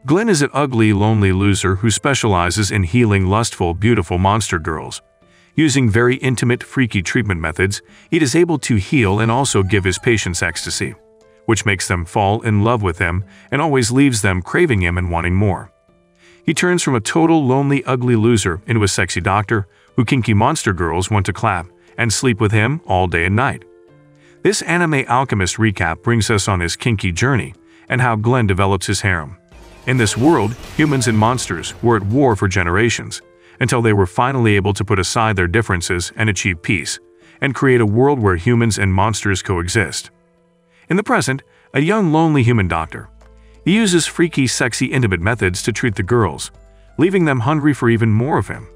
Glenn is an ugly, lonely loser who specializes in healing lustful, beautiful monster girls. Using very intimate, freaky treatment methods, he is able to heal and also give his patients ecstasy, which makes them fall in love with him and always leaves them craving him and wanting more. He turns from a total, lonely, ugly loser into a sexy doctor who kinky monster girls want to clap and sleep with him all day and night. This anime Alchemist recap brings us on his kinky journey and how Glenn develops his harem. In this world, humans and monsters were at war for generations, until they were finally able to put aside their differences and achieve peace, and create a world where humans and monsters coexist. In the present, a young lonely human doctor. He uses freaky, sexy, intimate methods to treat the girls, leaving them hungry for even more of him.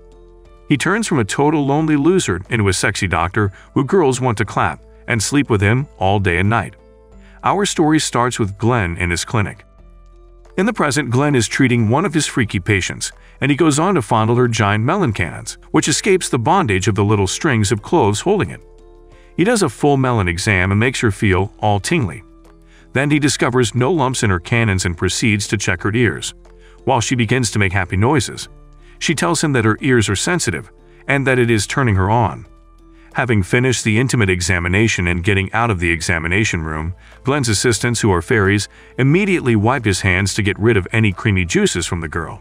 He turns from a total lonely loser into a sexy doctor who girls want to clap and sleep with him all day and night. Our story starts with Glenn in his clinic. In the present, Glenn is treating one of his freaky patients, and he goes on to fondle her giant melon cannons, which escapes the bondage of the little strings of clothes holding it. He does a full melon exam and makes her feel all tingly. Then he discovers no lumps in her cannons and proceeds to check her ears. While she begins to make happy noises, she tells him that her ears are sensitive and that it is turning her on. Having finished the intimate examination and getting out of the examination room, Glenn's assistants, who are fairies, immediately wipe his hands to get rid of any creamy juices from the girl.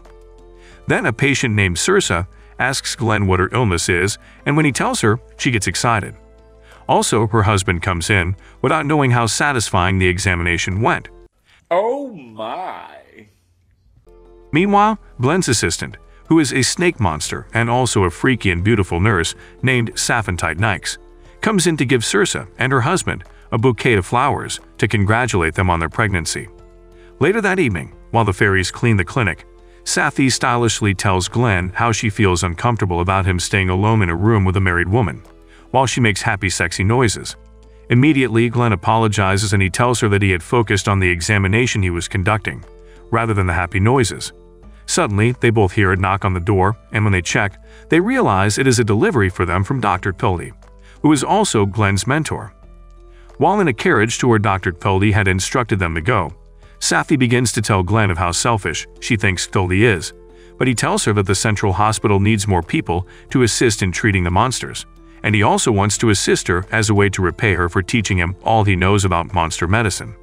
Then a patient named Cirsa asks Glenn what her illness is, and when he tells her, she gets excited. Also, her husband comes in without knowing how satisfying the examination went. Oh my! Meanwhile, Glenn's assistant, who is a snake monster and also a freaky and beautiful nurse named Saphantite Nikes, comes in to give Cirsa and her husband a bouquet of flowers to congratulate them on their pregnancy. Later that evening, while the fairies clean the clinic, Safi stylishly tells Glenn how she feels uncomfortable about him staying alone in a room with a married woman, while she makes happy, sexy noises. Immediately, Glenn apologizes and he tells her that he had focused on the examination he was conducting, rather than the happy noises. Suddenly, they both hear a knock on the door, and when they check, they realize it is a delivery for them from Dr. Pildy, who is also Glenn's mentor. While in a carriage to where Dr. Pildy had instructed them to go, Safi begins to tell Glenn of how selfish she thinks Pildy is, but he tells her that the central hospital needs more people to assist in treating the monsters, and he also wants to assist her as a way to repay her for teaching him all he knows about monster medicine.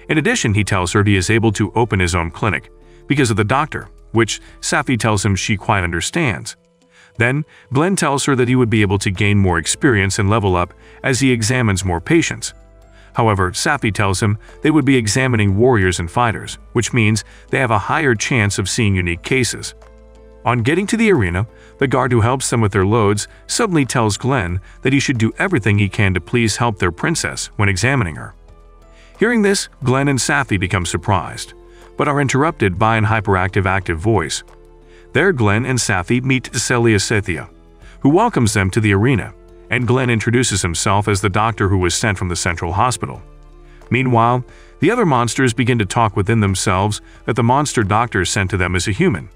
In addition, he tells her he is able to open his own clinic because of the doctor, which Safi tells him she quite understands. Then, Glenn tells her that he would be able to gain more experience and level up as he examines more patients. However, Safi tells him they would be examining warriors and fighters, which means they have a higher chance of seeing unique cases. On getting to the arena, the guard who helps them with their loads suddenly tells Glenn that he should do everything he can to please help their princess when examining her. Hearing this, Glenn and Safi become surprised, but are interrupted by an hyperactive active voice. There, Glenn and Safi meet Celia Sethia, who welcomes them to the arena, and Glenn introduces himself as the doctor who was sent from the central hospital. Meanwhile, the other monsters begin to talk within themselves that the monster doctor sent to them is a human,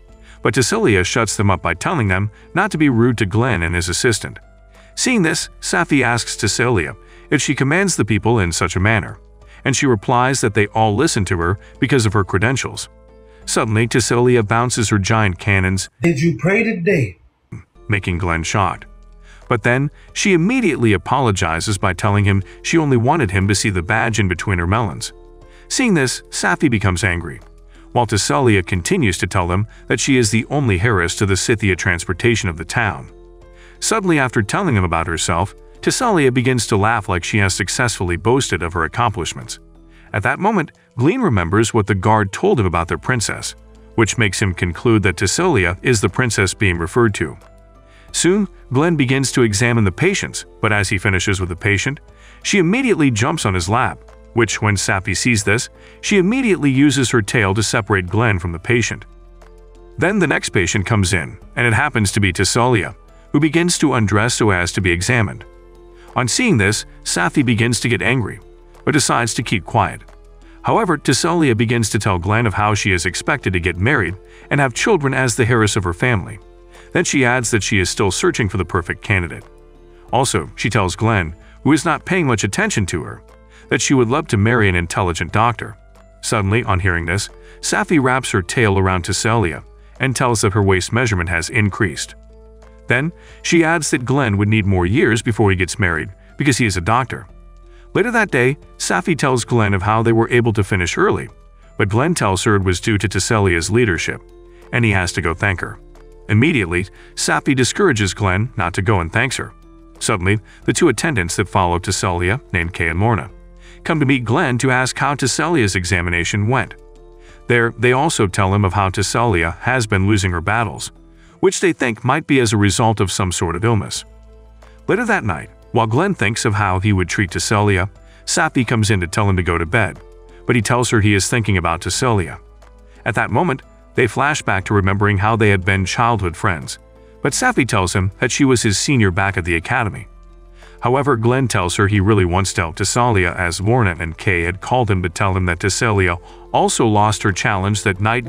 but Cecilia shuts them up by telling them not to be rude to Glenn and his assistant. Seeing this, Safi asks Cecilia if she commands the people in such a manner, and she replies that they all listen to her because of her credentials. Suddenly, Cecilia bounces her giant cannons, "Did you pray today?" making Glenn shocked. But then, she immediately apologizes by telling him she only wanted him to see the badge in between her melons. Seeing this, Safi becomes angry, while Cecilia continues to tell them that she is the only heiress to the Scythia transportation of the town. Suddenly, after telling him about herself, Cecilia begins to laugh like she has successfully boasted of her accomplishments. At that moment, Glenn remembers what the guard told him about their princess, which makes him conclude that Cecilia is the princess being referred to. Soon, Glenn begins to examine the patients, but as he finishes with the patient, she immediately jumps on his lap, which, when Safi sees this, she immediately uses her tail to separate Glenn from the patient. Then the next patient comes in, and it happens to be Cecilia, who begins to undress so as to be examined. On seeing this, Safi begins to get angry, but decides to keep quiet. However, Cecilia begins to tell Glenn of how she is expected to get married and have children as the heiress of her family. Then she adds that she is still searching for the perfect candidate. Also, she tells Glenn, who is not paying much attention to her, that she would love to marry an intelligent doctor. Suddenly, on hearing this, Safi wraps her tail around Tesselia and tells that her waist measurement has increased. Then, she adds that Glenn would need more years before he gets married because he is a doctor. Later that day, Safi tells Glenn of how they were able to finish early, but Glenn tells her it was due to Tesselia's leadership, and he has to go thank her. Immediately, Safi discourages Glenn not to go and thanks her. Suddenly, the two attendants that follow Tesselia, named Kay and Lorna, come to meet Glenn to ask how Tesselia's examination went. There, they also tell him of how Tesselia has been losing her battles, which they think might be as a result of some sort of illness. Later that night, while Glenn thinks of how he would treat Tesselia, Safi comes in to tell him to go to bed, but he tells her he is thinking about Tesselia. At that moment, they flash back to remembering how they had been childhood friends, but Safi tells him that she was his senior back at the academy. However, Glenn tells her he really wants to help Tesselia as Lorna and Kay had called him to tell him that Tesselia also lost her challenge that night.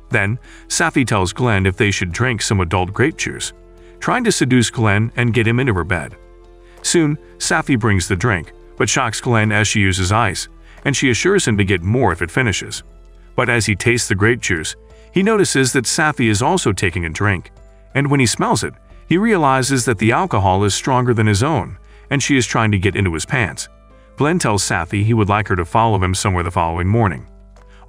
Then, Safi tells Glenn if they should drink some adult grape juice, trying to seduce Glenn and get him into her bed. Soon, Safi brings the drink, but shocks Glenn as she uses ice, and she assures him to get more if it finishes. But as he tastes the grape juice, he notices that Safi is also taking a drink, and when he smells it, he realizes that the alcohol is stronger than his own, and she is trying to get into his pants. Glenn tells Safi he would like her to follow him somewhere the following morning.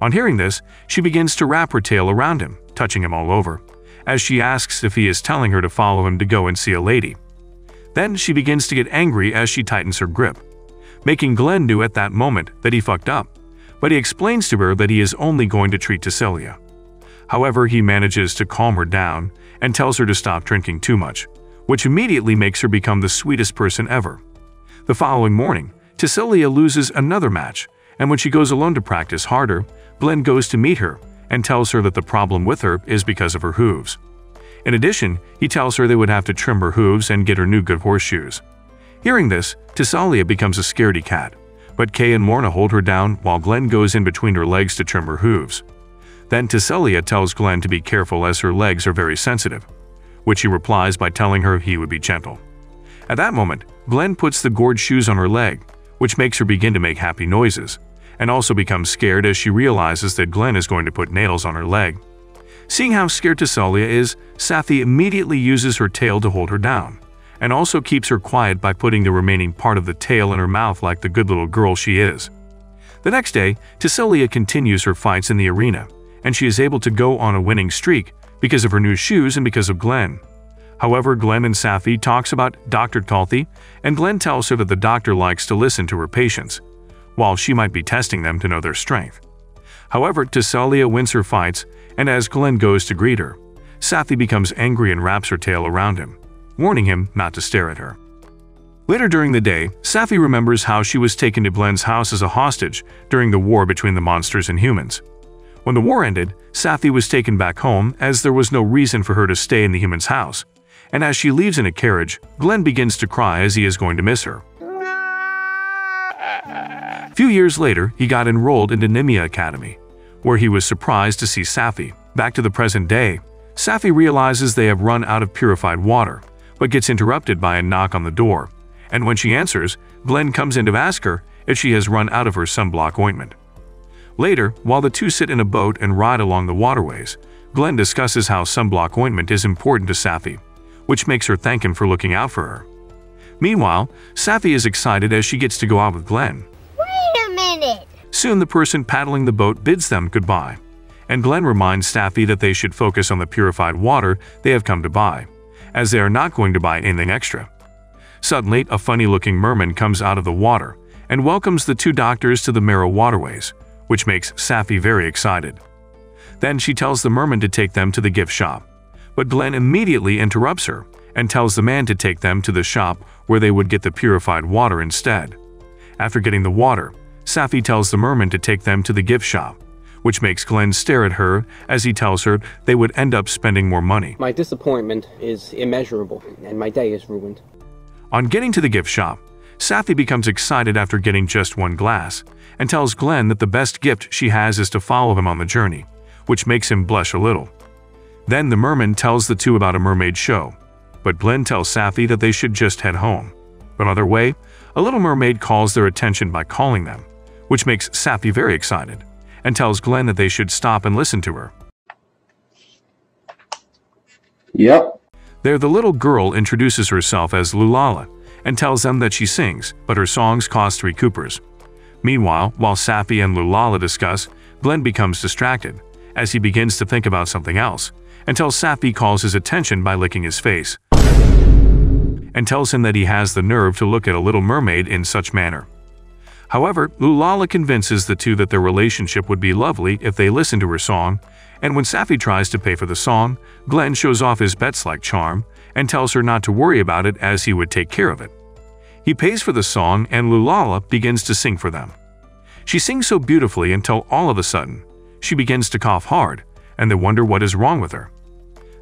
On hearing this, she begins to wrap her tail around him, touching him all over, as she asks if he is telling her to follow him to go and see a lady. Then she begins to get angry as she tightens her grip, making Glenn know at that moment that he fucked up, but he explains to her that he is only going to treat Tesselia. However, he manages to calm her down and tells her to stop drinking too much, which immediately makes her become the sweetest person ever. The following morning, Tesselia loses another match, and when she goes alone to practice harder, Glenn goes to meet her and tells her that the problem with her is because of her hooves. In addition, he tells her they would have to trim her hooves and get her new good horseshoes. Hearing this, Tesselia becomes a scaredy cat, but Kay and Lorna hold her down while Glenn goes in between her legs to trim her hooves. Then Tesselia tells Glenn to be careful as her legs are very sensitive, which he replies by telling her he would be gentle. At that moment, Glenn puts the gourd shoes on her leg, which makes her begin to make happy noises, and also becomes scared as she realizes that Glenn is going to put nails on her leg. Seeing how scared Tesselia is, Safi immediately uses her tail to hold her down, and also keeps her quiet by putting the remaining part of the tail in her mouth like the good little girl she is. The next day, Tesselia continues her fights in the arena, and she is able to go on a winning streak because of her new shoes and because of Glenn. However, Glenn and Safi talks about Dr. Talthi, and Glenn tells her that the doctor likes to listen to her patients, while she might be testing them to know their strength. However, Tesselia wins her fights, and as Glenn goes to greet her, Safi becomes angry and wraps her tail around him, warning him not to stare at her. Later during the day, Safi remembers how she was taken to Glenn's house as a hostage during the war between the monsters and humans. When the war ended, Safi was taken back home as there was no reason for her to stay in the human's house, and as she leaves in a carriage, Glenn begins to cry as he is going to miss her. A few years later, he got enrolled into Nimia Academy, where he was surprised to see Safi. Back to the present day, Safi realizes they have run out of purified water, but gets interrupted by a knock on the door, and when she answers, Glenn comes in to ask her if she has run out of her sunblock ointment. Later, while the two sit in a boat and ride along the waterways, Glenn discusses how sunblock ointment is important to Safi, which makes her thank him for looking out for her. Meanwhile, Safi is excited as she gets to go out with Glenn. Wait a minute! Soon the person paddling the boat bids them goodbye, and Glenn reminds Safi that they should focus on the purified water they have come to buy, as they are not going to buy anything extra. Suddenly, a funny-looking merman comes out of the water and welcomes the two doctors to the Marrow waterways, which makes Safi very excited. Then she tells the merman to take them to the gift shop, but Glenn immediately interrupts her and tells the man to take them to the shop where they would get the purified water instead. After getting the water, Safi tells the merman to take them to the gift shop, which makes Glenn stare at her as he tells her they would end up spending more money. My disappointment is immeasurable, and my day is ruined. On getting to the gift shop, Safi becomes excited after getting just one glass, and tells Glenn that the best gift she has is to follow him on the journey, which makes him blush a little. Then the merman tells the two about a mermaid show, but Glenn tells Safi that they should just head home. But on their way, a little mermaid calls their attention by calling them, which makes Safi very excited, and tells Glenn that they should stop and listen to her. Yep. There, the little girl introduces herself as Lulala and tells them that she sings, but her songs cost 3 coopers. Meanwhile, while Safi and Lulala discuss, Glenn becomes distracted as he begins to think about something else, until Safi calls his attention by licking his face and tells him that he has the nerve to look at a little mermaid in such manner. However, Lulala convinces the two that their relationship would be lovely if they listen to her song, and when Safi tries to pay for the song, Glenn shows off his Bets-like charm and tells her not to worry about it as he would take care of it. He pays for the song and Lulala begins to sing for them. She sings so beautifully until all of a sudden, she begins to cough hard, and they wonder what is wrong with her.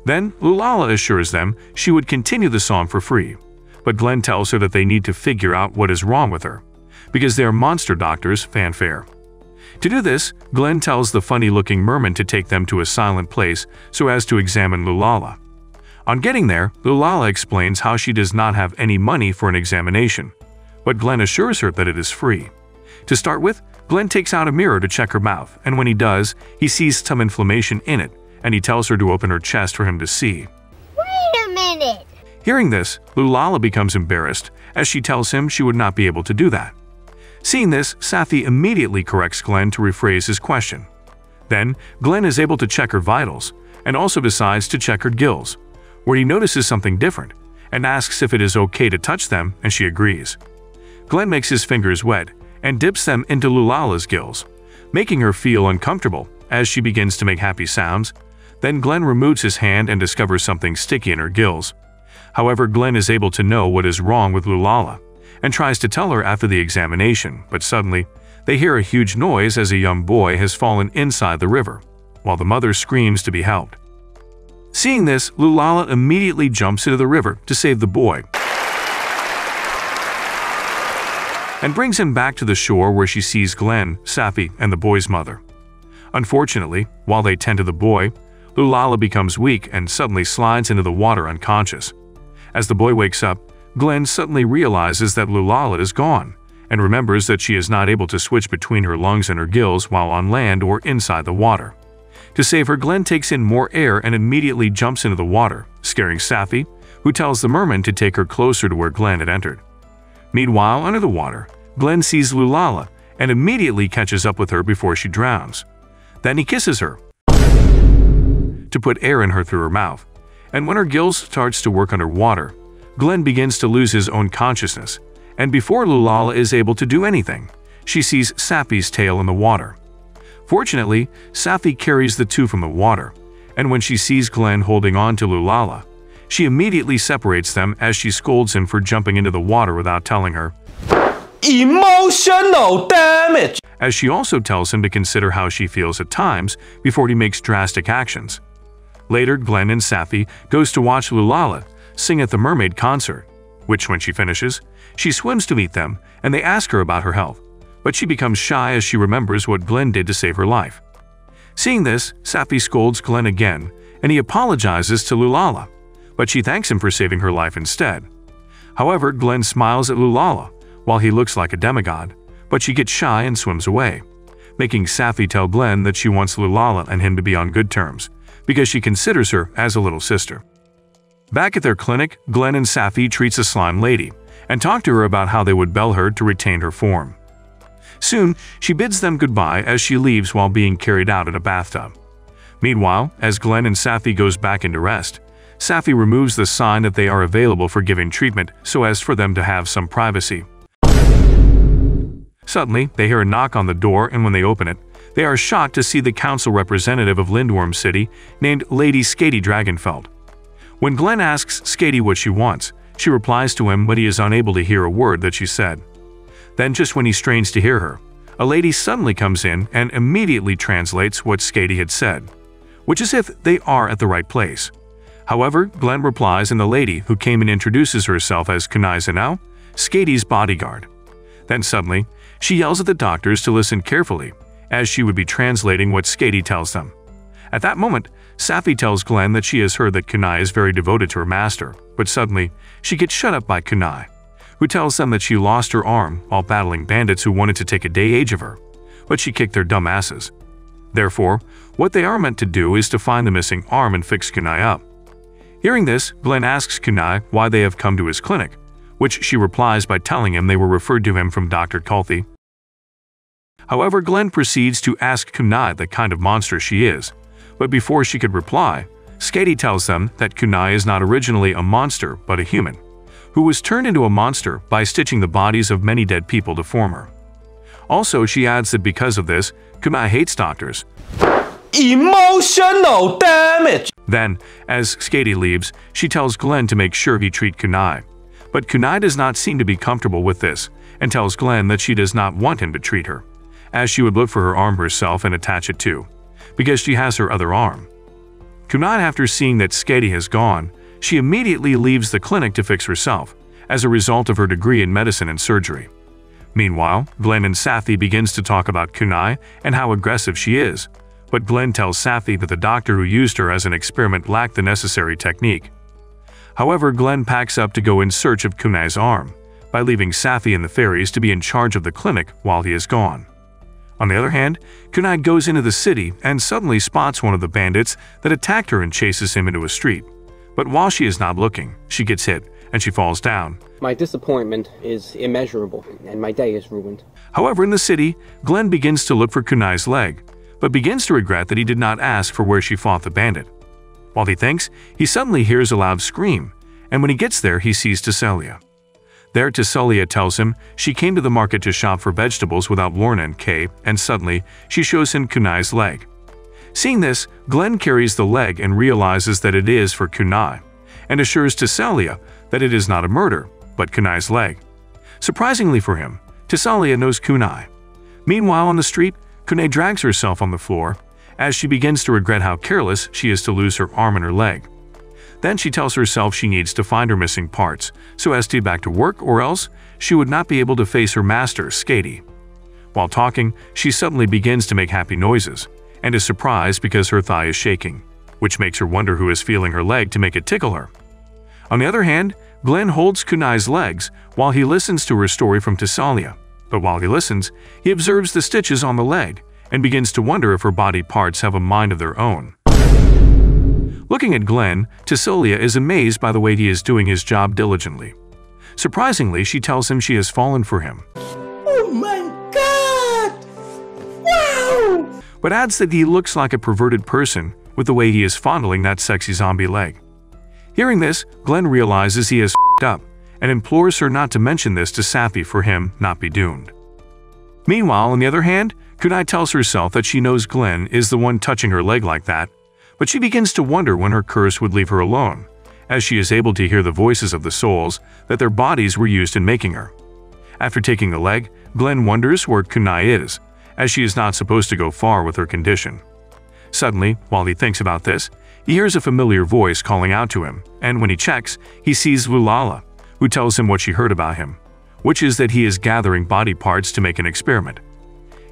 Then, Lulala assures them she would continue the song for free, but Glenn tells her that they need to figure out what is wrong with her, because they are monster doctors fanfare. To do this, Glenn tells the funny-looking merman to take them to a silent place so as to examine Lulala. On getting there, Lulala explains how she does not have any money for an examination, but Glenn assures her that it is free. To start with, Glenn takes out a mirror to check her mouth, and when he does, he sees some inflammation in it, and he tells her to open her chest for him to see. Wait a minute! Hearing this, Lulala becomes embarrassed, as she tells him she would not be able to do that. Seeing this, Safi immediately corrects Glenn to rephrase his question. Then, Glenn is able to check her vitals, and also decides to check her gills, where he notices something different, and asks if it is okay to touch them, and she agrees. Glenn makes his fingers wet, and dips them into Lulala's gills, making her feel uncomfortable as she begins to make happy sounds. Then Glenn removes his hand and discovers something sticky in her gills. However, Glenn is able to know what is wrong with Lulala, and tries to tell her after the examination, but suddenly, they hear a huge noise as a young boy has fallen inside the river, while the mother screams to be helped. Seeing this, Lulala immediately jumps into the river to save the boy, and brings him back to the shore where she sees Glenn, Safi, and the boy's mother. Unfortunately, while they tend to the boy, Lulala becomes weak and suddenly slides into the water unconscious. As the boy wakes up, Glenn suddenly realizes that Lulala is gone, and remembers that she is not able to switch between her lungs and her gills while on land or inside the water. To save her, Glenn takes in more air and immediately jumps into the water, scaring Safi, who tells the merman to take her closer to where Glenn had entered. Meanwhile, under the water, Glenn sees Lulala and immediately catches up with her before she drowns. Then he kisses her to put air in her through her mouth, and when her gills starts to work underwater, Glenn begins to lose his own consciousness, and before Lulala is able to do anything, she sees Safi's tail in the water. Fortunately, Safi carries the two from the water, and when she sees Glenn holding on to Lulala, she immediately separates them as she scolds him for jumping into the water without telling her. Emotional damage! As she also tells him to consider how she feels at times before he makes drastic actions. Later, Glenn and Safi goes to watch Lulala sing at the mermaid concert, which when she finishes, she swims to meet them and they ask her about her health, but she becomes shy as she remembers what Glenn did to save her life. Seeing this, Safi scolds Glenn again and he apologizes to Lulala, but she thanks him for saving her life instead. However, Glenn smiles at Lulala while he looks like a demigod, but she gets shy and swims away, making Safi tell Glenn that she wants Lulala and him to be on good terms, because she considers her as a little sister. Back at their clinic, Glenn and Safi treats a slime lady and talk to her about how they would bell her to retain her form. Soon, she bids them goodbye as she leaves while being carried out in a bathtub. Meanwhile, as Glenn and Safi goes back into rest, Safi removes the sign that they are available for giving treatment so as for them to have some privacy. Suddenly, they hear a knock on the door, and when they open it, they are shocked to see the council representative of Lindworm City named Lady Skady Dragonfeld. When Glenn asks Skady what she wants, she replies to him, but he is unable to hear a word that she said. Then, just when he strains to hear her, a lady suddenly comes in and immediately translates what Skady had said, which is if they are at the right place. However, Glenn replies, and the lady, who came and introduces herself as Kunai Zanao, Skady's bodyguard. Then suddenly, she yells at the doctors to listen carefully, as she would be translating what Skady tells them. At that moment, Safi tells Glenn that she has heard that Kunai is very devoted to her master, but suddenly, she gets shut up by Kunai, who tells them that she lost her arm while battling bandits who wanted to take a day age of her, but she kicked their dumb asses. Therefore, what they are meant to do is to find the missing arm and fix Kunai up. Hearing this, Glenn asks Kunai why they have come to his clinic, which she replies by telling him they were referred to him from Dr. Kulthi. However, Glenn proceeds to ask Kunai the kind of monster she is, but before she could reply, Skady tells them that Kunai is not originally a monster but a human, who was turned into a monster by stitching the bodies of many dead people to form her. Also, she adds that because of this, Kunai hates doctors. Emotional damage! Then, as Skady leaves, she tells Glenn to make sure he treat Kunai. But Kunai does not seem to be comfortable with this, and tells Glenn that she does not want him to treat her, as she would look for her arm herself and attach it to, because she has her other arm. Kunai, after seeing that Skady has gone, she immediately leaves the clinic to fix herself, as a result of her degree in medicine and surgery. Meanwhile, Glenn and Safi begins to talk about Kunai and how aggressive she is, but Glenn tells Safi that the doctor who used her as an experiment lacked the necessary technique. However, Glenn packs up to go in search of Kunai's arm, by leaving Safi and the fairies to be in charge of the clinic while he is gone. On the other hand, Kunai goes into the city and suddenly spots one of the bandits that attacked her and chases him into a street. But while she is not looking, she gets hit and she falls down. My disappointment is immeasurable, and my day is ruined. However, in the city, Glenn begins to look for Kunai's leg, but begins to regret that he did not ask for where she fought the bandit. While he thinks, he suddenly hears a loud scream, and when he gets there, he sees Tesselia. There, Tesselia tells him she came to the market to shop for vegetables without Lorna and Kay, and suddenly, she shows him Kunai's leg. Seeing this, Glenn carries the leg and realizes that it is for Kunai, and assures Tesselia that it is not a murder, but Kunai's leg. Surprisingly for him, Tesselia knows Kunai. Meanwhile, on the street, Kunai drags herself on the floor, as she begins to regret how careless she is to lose her arm and her leg. Then she tells herself she needs to find her missing parts, so as to get back to work, or else she would not be able to face her master, Skady. While talking, she suddenly begins to make happy noises, and is surprised because her thigh is shaking, which makes her wonder who is feeling her leg to make it tickle her. On the other hand, Glenn holds Kunai's legs while he listens to her story from Tesselia, but while he listens, he observes the stitches on the leg and begins to wonder if her body parts have a mind of their own. Looking at Glenn, Tesselia is amazed by the way he is doing his job diligently. Surprisingly, she tells him she has fallen for him. Oh my god! Wow! But adds that he looks like a perverted person with the way he is fondling that sexy zombie leg. Hearing this, Glenn realizes he has f***ed up and implores her not to mention this to Safi for him not be doomed. Meanwhile, on the other hand, Kunai tells herself that she knows Glenn is the one touching her leg like that, but she begins to wonder when her curse would leave her alone, as she is able to hear the voices of the souls that their bodies were used in making her. After taking the leg, Glenn wonders where Kunai is, as she is not supposed to go far with her condition. Suddenly, while he thinks about this, he hears a familiar voice calling out to him, and when he checks, he sees Lulala, who tells him what she heard about him, which is that he is gathering body parts to make an experiment.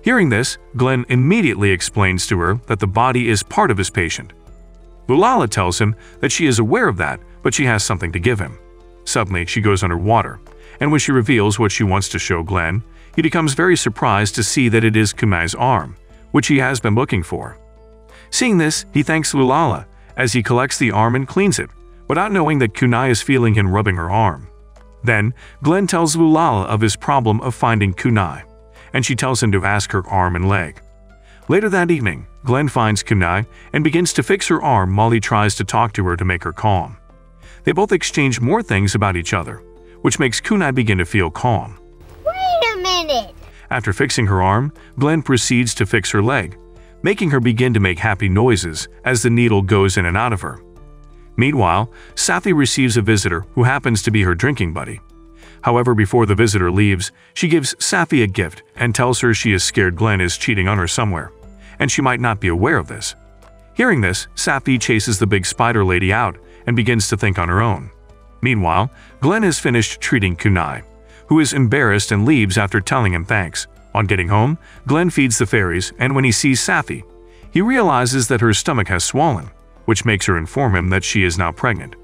Hearing this, Glenn immediately explains to her that the body is part of his patient. Lulala tells him that she is aware of that, but she has something to give him. Suddenly, she goes underwater, and when she reveals what she wants to show Glenn, he becomes very surprised to see that it is Kunai's arm, which he has been looking for. Seeing this, he thanks Lulala, as he collects the arm and cleans it, without knowing that Kunai is feeling him rubbing her arm. Then, Glenn tells Lulala of his problem of finding Kunai, and she tells him to ask her arm and leg. Later that evening, Glenn finds Kunai and begins to fix her arm while he tries to talk to her to make her calm. They both exchange more things about each other, which makes Kunai begin to feel calm. Wait a minute! After fixing her arm, Glenn proceeds to fix her leg, making her begin to make happy noises as the needle goes in and out of her. Meanwhile, Safi receives a visitor who happens to be her drinking buddy. However, before the visitor leaves, she gives Safi a gift and tells her she is scared Glenn is cheating on her somewhere, and she might not be aware of this. Hearing this, Safi chases the big spider lady out and begins to think on her own. Meanwhile, Glenn has finished treating Kunai, who is embarrassed and leaves after telling him thanks. On getting home, Glenn feeds the fairies, and when he sees Safi, he realizes that her stomach has swollen, which makes her inform him that she is now pregnant.